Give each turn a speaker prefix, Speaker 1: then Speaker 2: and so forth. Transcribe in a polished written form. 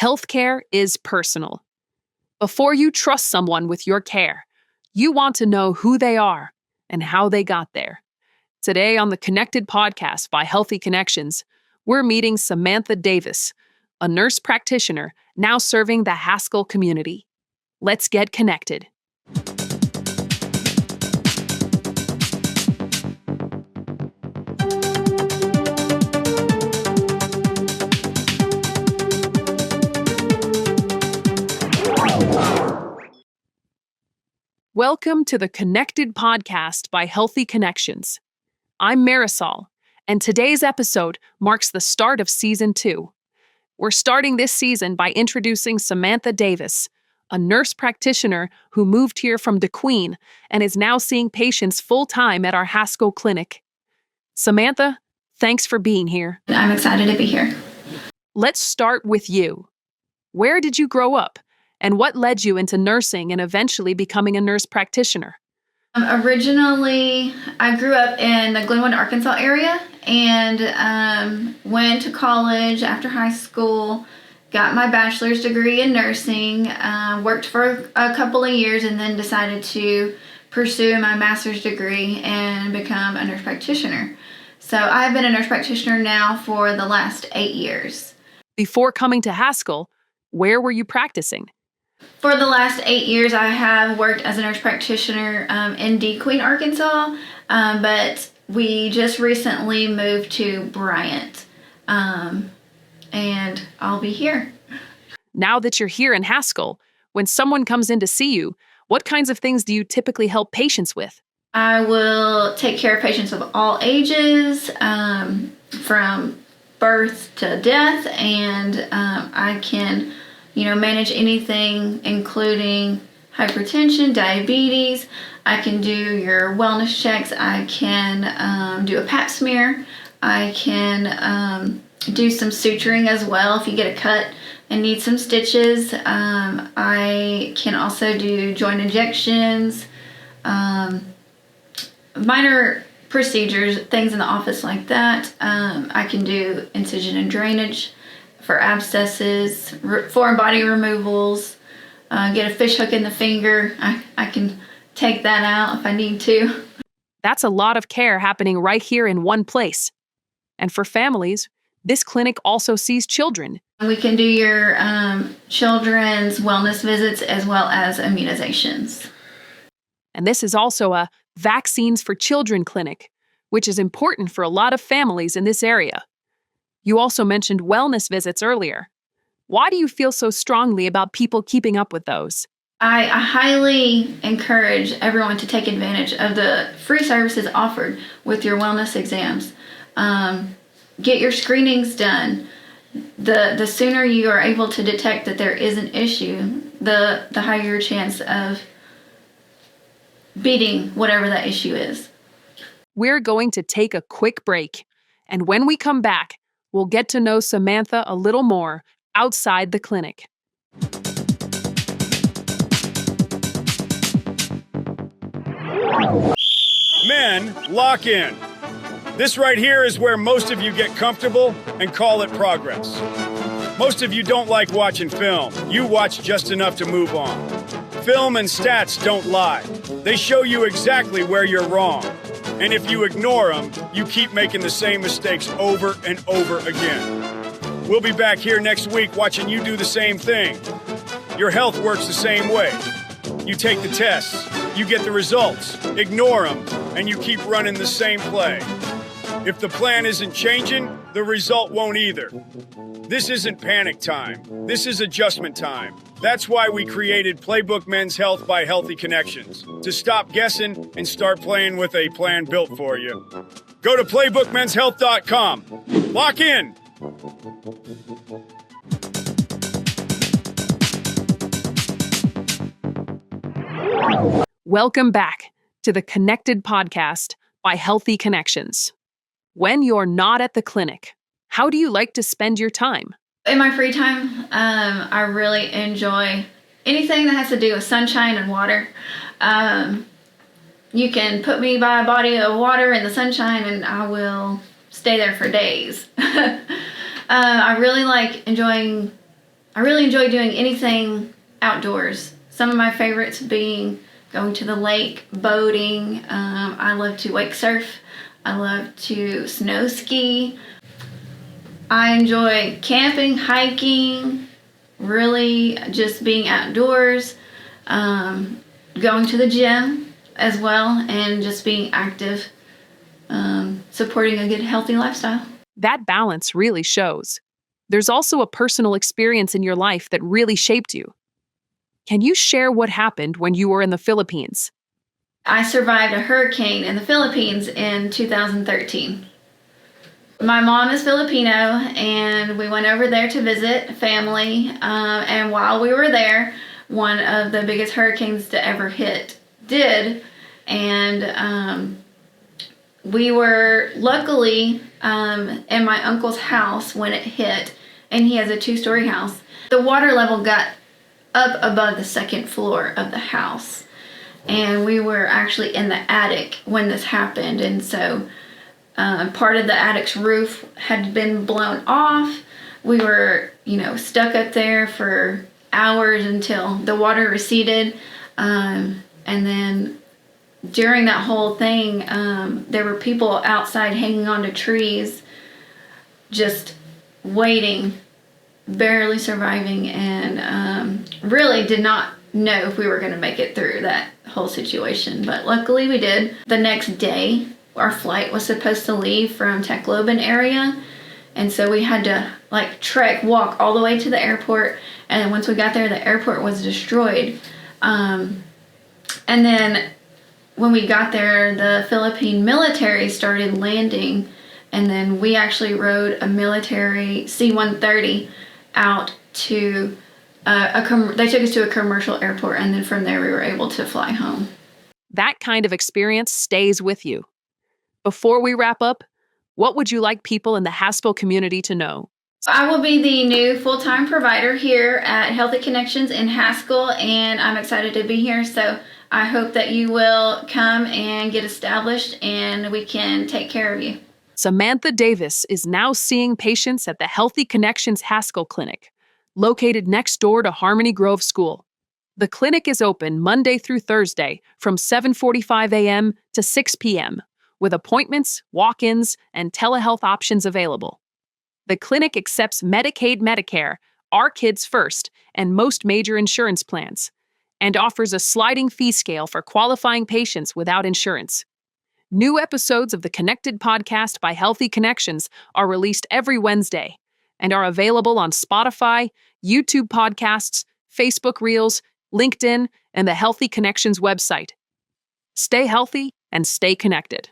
Speaker 1: Healthcare is personal. Before you trust someone with your care, you want to know who they are and how they got there. Today on the Connected podcast by Healthy Connections, we're meeting Samantha Davis, a nurse practitioner now serving the Haskell community. Let's get connected. Welcome to the Connected podcast by Healthy Connections. I'm Marisol, and today's episode marks the start of Season 2. We're starting this season by introducing Samantha Davis, a nurse practitioner who moved here from DeQueen and is now seeing patients full-time at our Haskell clinic. Samantha, thanks for being here.
Speaker 2: I'm excited to be here.
Speaker 1: Let's start with you. Where did you grow up? And what led you into nursing and eventually becoming a nurse practitioner?
Speaker 2: Originally, I grew up in the Glenwood, Arkansas area and went to college after high school, got my bachelor's degree in nursing, worked for a couple of years, and then decided to pursue my master's degree and become a nurse practitioner. So I've been a nurse practitioner now for the last 8 years.
Speaker 1: Before coming to Haskell, where were you practicing?
Speaker 2: For the last 8 years, I have worked as a nurse practitioner in DeQueen, Arkansas, but we just recently moved to Bryant, and I'll be here.
Speaker 1: Now that you're here in Haskell, when someone comes in to see you, what kinds of things do you typically help patients with?
Speaker 2: I will take care of patients of all ages, from birth to death, and I can manage anything including hypertension, diabetes. I can do your wellness checks. I can do a pap smear. I can do some suturing as well if you get a cut and need some stitches. I can also do joint injections, minor procedures, things in the office like that. I can do incision and drainage for abscesses, foreign body removals, get a fish hook in the finger. I can take that out if I need to.
Speaker 1: That's a lot of care happening right here in one place. And for families, this clinic also sees children.
Speaker 2: We can do your children's wellness visits as well as immunizations.
Speaker 1: And this is also a vaccines for children clinic, which is important for a lot of families in this area. You also mentioned wellness visits earlier. Why do you feel so strongly about people keeping up with those?
Speaker 2: I highly encourage everyone to take advantage of the free services offered with your wellness exams. Get your screenings done. The sooner you are able to detect that there is an issue, the higher your chance of beating whatever that issue is.
Speaker 1: We're going to take a quick break, and when we come back, we'll get to know Samantha a little more outside the clinic.
Speaker 3: Men, lock in. This right here is where most of you get comfortable and call it progress. Most of you don't like watching film. You watch just enough to move on. Film and stats don't lie. They show you exactly where you're wrong. And if you ignore them, you keep making the same mistakes over and over again. We'll be back here next week watching you do the same thing. Your health works the same way. You take the tests, you get the results, ignore them, and you keep running the same play. If the plan isn't changing, the result won't either. This isn't panic time. This is adjustment time. That's why we created Playbook Men's Health by Healthy Connections, to stop guessing and start playing with a plan built for you. Go to playbookmenshealth.com. Lock in!
Speaker 1: Welcome back to the Connected podcast by Healthy Connections. When you're not at the clinic, how do you like to spend your time?
Speaker 2: In my free time, I really enjoy anything that has to do with sunshine and water. You can put me by a body of water in the sunshine and I will stay there for days. I really like enjoying I really enjoy doing anything outdoors. Some of my favorites being going to the lake, boating. I love to wake surf. I love to snow ski. I enjoy camping, hiking, really just being outdoors, going to the gym as well, and just being active, supporting a good, healthy lifestyle.
Speaker 1: That balance really shows. There's also a personal experience in your life that really shaped you. Can you share what happened when you were in the Philippines?
Speaker 2: I survived a hurricane in the Philippines in 2013. My mom is Filipino, and we went over there to visit family. And while we were there, one of the biggest hurricanes to ever hit did. And we were luckily in my uncle's house when it hit, and he has a 2-story house. The water level got up above the 2nd floor of the house, and we were actually in the attic when this happened. And so part of the attic's roof had been blown off. We were, stuck up there for hours until the water receded. And then during that whole thing, there were people outside hanging onto trees, just waiting, barely surviving, and really did not know if we were going to make it through that whole situation. But luckily we did. The next day, our flight was supposed to leave from Tacloban area, and so we had to walk all the way to the airport. And then once we got there, the airport was destroyed. And then when we got there, the Philippine military started landing, and then we actually rode a military C-130 out to they took us to a commercial airport, and then from there we were able to fly home.
Speaker 1: That kind of experience stays with you. Before we wrap up, what would you like people in the Haskell community to know?
Speaker 2: I will be the new full-time provider here at Healthy Connections in Haskell, and I'm excited to be here. So I hope that you will come and get established, and we can take care of you.
Speaker 1: Samantha Davis is now seeing patients at the Healthy Connections Haskell Clinic, located next door to Harmony Grove School. The clinic is open Monday through Thursday from 7:45 a.m. to 6 p.m., with appointments, walk-ins, and telehealth options available. The clinic accepts Medicaid, Medicare, ARKids First, and most major insurance plans, and offers a sliding fee scale for qualifying patients without insurance. New episodes of the Connected podcast by Healthy Connections are released every Wednesday and are available on Spotify, YouTube podcasts, Facebook Reels, LinkedIn, and the Healthy Connections website. Stay healthy and stay connected.